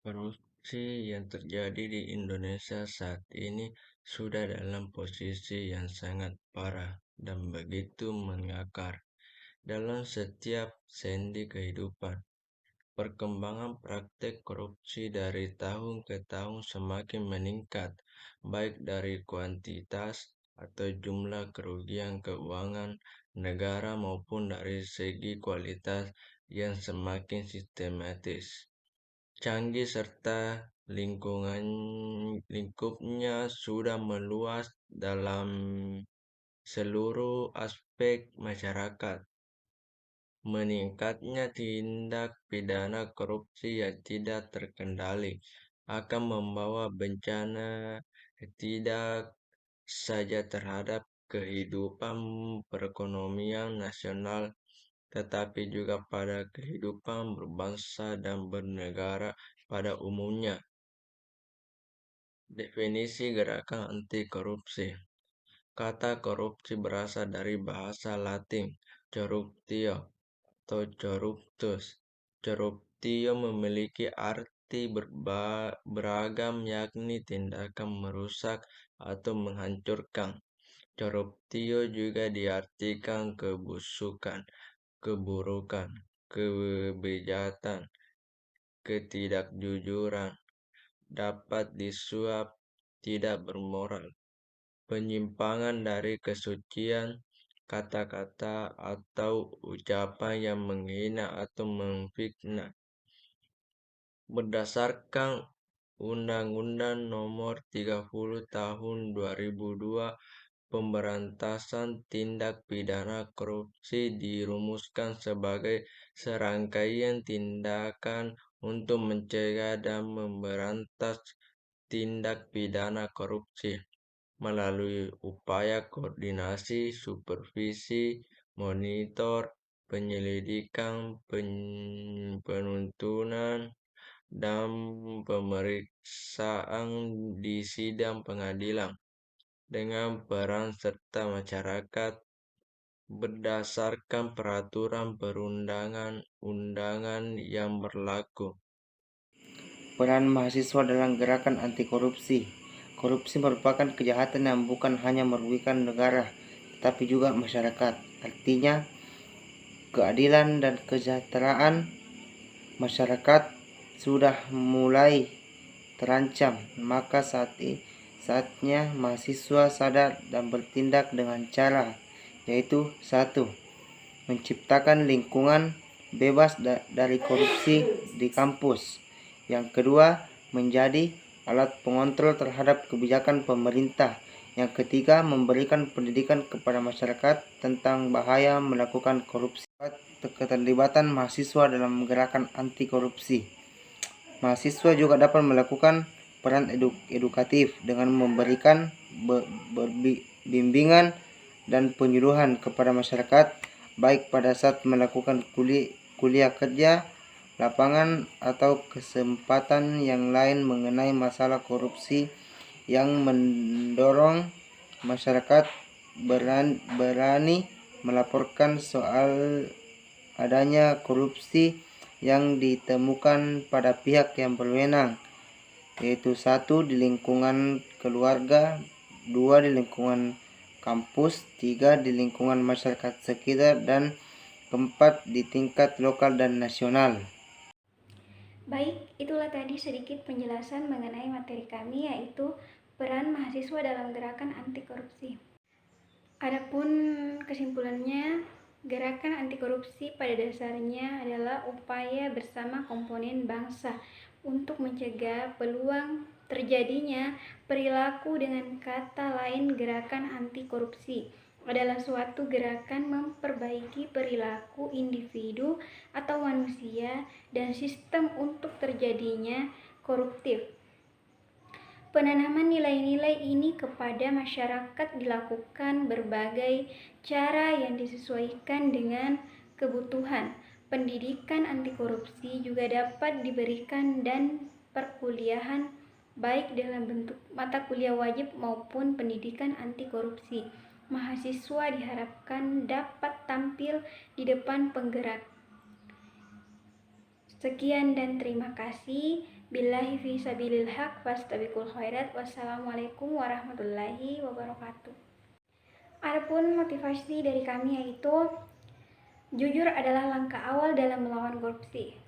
Korupsi yang terjadi di Indonesia saat ini sudah dalam posisi yang sangat parah dan begitu mengakar dalam setiap sendi kehidupan. Perkembangan praktek korupsi dari tahun ke tahun semakin meningkat, baik dari kuantitas atau jumlah kerugian keuangan negara maupun dari segi kualitas yang semakin sistematis. Canggih serta lingkupnya sudah meluas dalam seluruh aspek masyarakat. Meningkatnya tindak pidana korupsi yang tidak terkendali akan membawa bencana tidak saja terhadap kehidupan perekonomian nasional, tetapi juga pada kehidupan berbangsa dan bernegara pada umumnya. Definisi gerakan anti korupsi. Kata korupsi berasal dari bahasa Latin corruptio atau corruptus. Corruptio memiliki arti beragam yakni tindakan merusak atau menghancurkan. Corruptio juga diartikan kebusukan, keburukan, kebejatan, ketidakjujuran, dapat disuap, tidak bermoral, penyimpangan dari kesucian, kata-kata atau ucapan yang menghina atau memfitnah. Berdasarkan Undang-Undang Nomor 30 Tahun 2002, pemberantasan tindak pidana korupsi dirumuskan sebagai serangkaian tindakan untuk mencegah dan memberantas tindak pidana korupsi melalui upaya koordinasi, supervisi, monitor, penyelidikan, penuntutan, dan pemeriksaan di sidang pengadilan dengan peran serta masyarakat berdasarkan peraturan perundangan-undangan yang berlaku. Peran mahasiswa dalam gerakan anti korupsi. Korupsi merupakan kejahatan yang bukan hanya merugikan negara, tetapi juga masyarakat. Artinya, keadilan dan kesejahteraan masyarakat sudah mulai terancam. Maka saatnya mahasiswa sadar dan bertindak dengan cara, yaitu satu, menciptakan lingkungan bebas dari korupsi di kampus. Yang kedua, menjadi alat pengontrol terhadap kebijakan pemerintah. Yang ketiga, memberikan pendidikan kepada masyarakat tentang bahaya melakukan korupsi. Keterlibatan mahasiswa dalam gerakan anti korupsi. Mahasiswa juga dapat melakukan peran edukatif dengan memberikan bimbingan dan penyuluhan kepada masyarakat, baik pada saat melakukan kuliah kerja, lapangan, atau kesempatan yang lain mengenai masalah korupsi, yang mendorong masyarakat berani melaporkan soal adanya korupsi yang ditemukan pada pihak yang berwenang, yaitu satu, di lingkungan keluarga, dua, di lingkungan kampus, tiga, di lingkungan masyarakat sekitar, dan keempat, di tingkat lokal dan nasional. Baik, itulah tadi sedikit penjelasan mengenai materi kami, yaitu peran mahasiswa dalam gerakan anti korupsi. Adapun kesimpulannya, gerakan anti korupsi pada dasarnya adalah upaya bersama komponen bangsa untuk mencegah peluang terjadinya perilaku. Dengan kata lain, gerakan anti korupsi adalah suatu gerakan memperbaiki perilaku individu atau manusia dan sistem untuk terjadinya koruptif. Penanaman nilai-nilai ini kepada masyarakat dilakukan berbagai cara yang disesuaikan dengan kebutuhan. Pendidikan anti korupsi juga dapat diberikan dan perkuliahan, baik dalam bentuk mata kuliah wajib maupun pendidikan anti korupsi. Mahasiswa diharapkan dapat tampil di depan penggerak. Sekian dan terima kasih. Billahi fi sabilil haq fastabiqul khairat. Wassalamualaikum warahmatullahi wabarakatuh. Adapun motivasi dari kami yaitu jujur adalah langkah awal dalam melawan korupsi.